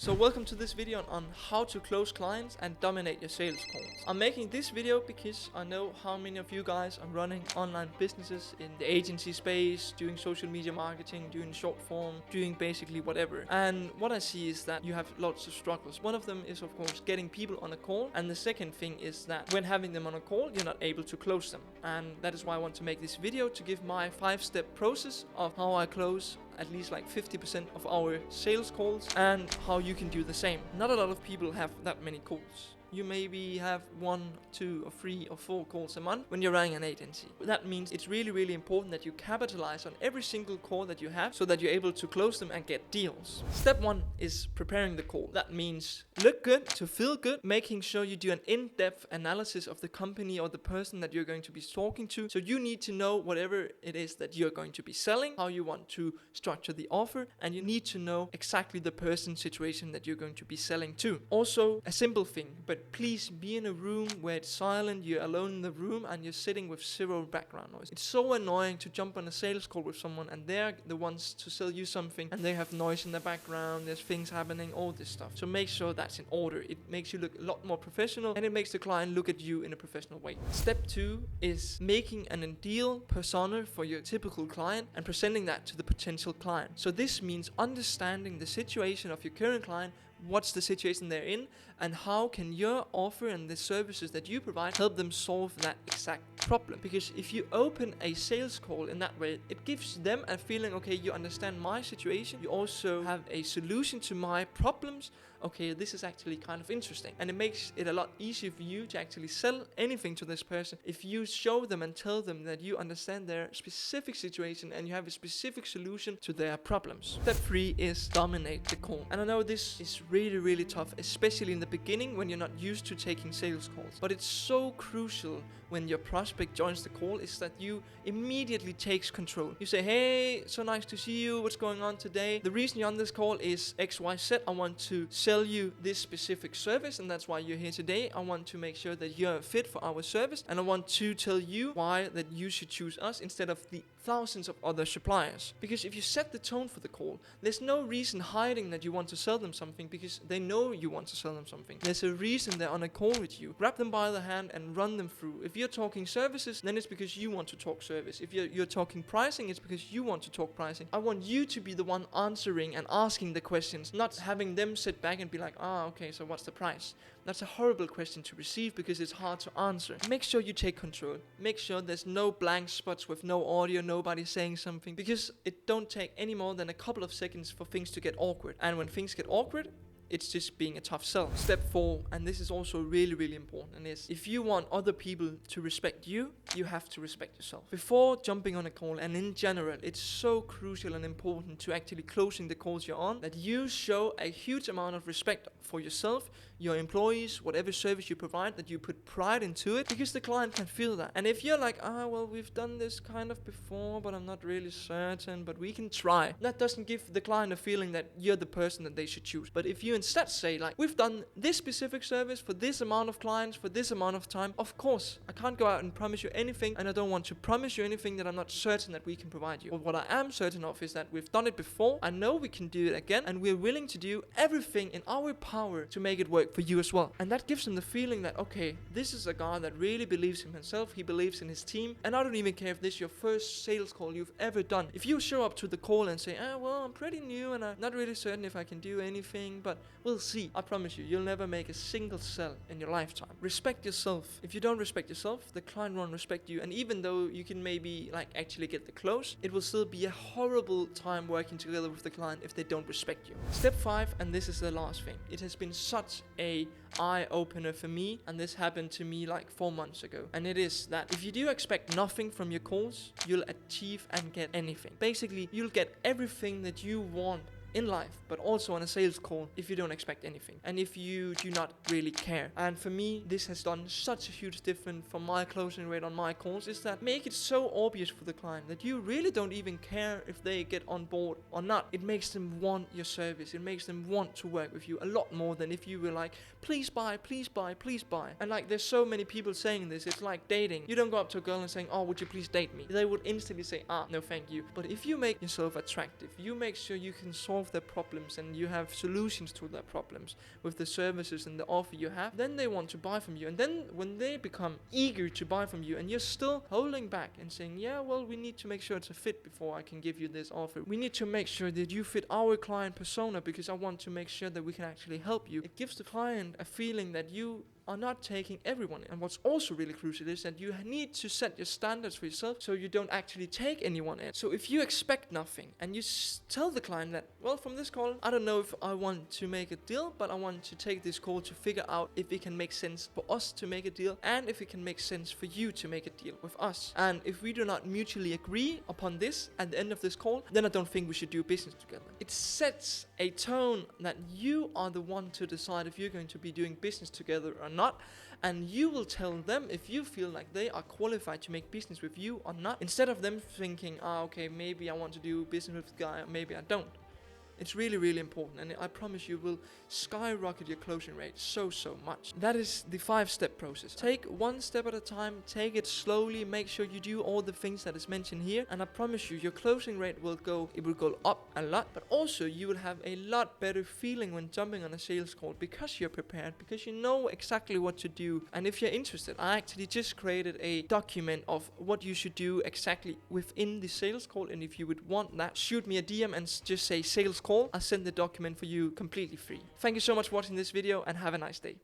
So welcome to this video on how to close clients and dominate your sales calls. I'm making this video because I know how many of you guys are running online businesses in the agency space, doing social media marketing, doing short form, doing basically whatever. And what I see is that you have lots of struggles. One of them is of course getting people on a call, and the second thing is that when having them on a call, you're not able to close them. And that is why I want to make this video, to give my 5-step process of how I close at least like 50% of our sales calls and how you can do the same. Not a lot of people have that many calls. You maybe have 1, 2, or 3, or 4 calls a month when you're running an agency. That means it's really important that you capitalize on every single call that you have so that you're able to close them and get deals. Step 1 is preparing the call. That means look good to feel good, making sure you do an in-depth analysis of the company or the person that you're going to be talking to. So you need to know whatever it is that you're going to be selling, how you want to structure the offer, and you need to know exactly the person situation that you're going to be selling to. Also, a simple thing, but please be in a room where it's silent, you're alone in the room, and you're sitting with 0 background noise. It's so annoying to jump on a sales call with someone and they're the ones to sell you something and they have noise in the background, there's things happening, all this stuff. So make sure that's in order. It makes you look a lot more professional and it makes the client look at you in a professional way. Step 2 is making an ideal persona for your typical client and presenting that to the potential client. So this means understanding the situation of your current client, what's the situation they're in, and how can your offer and the services that you provide help them solve that exact problem. Because if you open a sales call in that way, it gives them a feeling, okay, you understand my situation, you also have a solution to my problems. Okay, this is actually kind of interesting, and it makes it a lot easier for you to actually sell anything to this person if you show them and tell them that you understand their specific situation and you have a specific solution to their problems. Step 3 is dominate the call. And I know this is really tough, especially in the beginning when you're not used to taking sales calls, but it's so crucial when your prospect joins the call is that you immediately takes control. You say, hey, so nice to see you, what's going on today? The reason you're on this call is XYZ. I want to sell you this specific service, and that's why you're here today. I want to make sure that you're fit for our service, and I want to tell you why that you should choose us instead of the thousands of other suppliers. Because if you set the tone for the call, there's no reason hiding that you want to sell them something, because they know you want to sell them something. There's a reason they're on a call with you. Grab them by the hand and run them through. If you're talking services, then it's because you want to talk service. If you're talking pricing, it's because you want to talk pricing. I want you to be the one answering and asking the questions, not having them sit back and be like, okay, so what's the price? That's a horrible question to receive because it's hard to answer. Make sure you take control. Make sure there's no blank spots with no audio, nobody saying something, because it don't take any more than a couple of seconds for things to get awkward. And when things get awkward, it's just being a tough sell. Step 4, and this is also really important, is if you want other people to respect you, you have to respect yourself. Before jumping on a call, and in general, it's so crucial and important to actually closing the calls you're on, that you show a huge amount of respect for yourself, your employees, whatever service you provide, that you put pride into it, because the client can feel that. And if you're like, well, we've done this kind of before, but I'm not really certain, but we can try, that doesn't give the client a feeling that you're the person that they should choose. But if you instead say, like, we've done this specific service for this amount of clients for this amount of time, of course I can't go out and promise you anything, and I don't want to promise you anything that I'm not certain that we can provide you. But what I am certain of is that we've done it before, I know we can do it again, and we're willing to do everything in our power to make it work for you as well. And that gives them the feeling that, okay, this is a guy that really believes in himself, he believes in his team, and I don't even care if this is your first sales call you've ever done. If you show up to the call and say, well, I'm pretty new and I'm not really certain if I can do anything, but we'll see. I promise you, you'll never make a single sell in your lifetime. Respect yourself. If you don't respect yourself, the client won't respect you. And even though you can maybe actually get the close, it will still be a horrible time working together with the client if they don't respect you. Step 5, and this is the last thing. It has been such a eye-opener for me, and this happened to me 4 months ago. And it is that if you do expect nothing from your calls, you'll achieve and get anything. Basically, you'll get everything that you want in life, but also on a sales call if you don't expect anything and if you do not really care. And for me, this has done such a huge difference for my closing rate on my calls, is that make it so obvious for the client that you really don't even care if they get on board or not. It makes them want your service. It makes them want to work with you a lot more than if you were like, please buy, please buy, please buy. And there's so many people saying this. It's like dating. You don't go up to a girl and saying, oh, would you please date me? They would instantly say, no thank you. But if you make yourself attractive, you make sure you can solve solve their problems and you have solutions to their problems with the services and the offer you have, then they want to buy from you. And then when they become eager to buy from you and you're still holding back and saying, yeah, well, we need to make sure it's a fit before I can give you this offer. We need to make sure that you fit our client persona because I want to make sure that we can actually help you. It gives the client a feeling that you are not taking everyone in. And what's also really crucial is that you need to set your standards for yourself so you don't actually take anyone in. So if you expect nothing and you tell the client that, well, from this call, I don't know if I want to make a deal, but I want to take this call to figure out if it can make sense for us to make a deal and if it can make sense for you to make a deal with us. And if we do not mutually agree upon this at the end of this call, then I don't think we should do business together. It sets a tone that you are the one to decide if you're going to be doing business together or not, and you will tell them if you feel like they are qualified to make business with you or not, instead of them thinking, okay, maybe I want to do business with the guy, or maybe I don't. It's really, really important, and I promise you will skyrocket your closing rate so much. That is the 5-step process. Take one step at a time, take it slowly, make sure you do all the things that is mentioned here, and I promise you your closing rate will go up a lot, but also you will have a lot better feeling when jumping on a sales call because you're prepared, because you know exactly what to do. And if you're interested, I actually just created a document of what you should do exactly within the sales call, and if you would want that, shoot me a DM and just say sales call. I'll send the document for you completely free. Thank you so much for watching this video and have a nice day.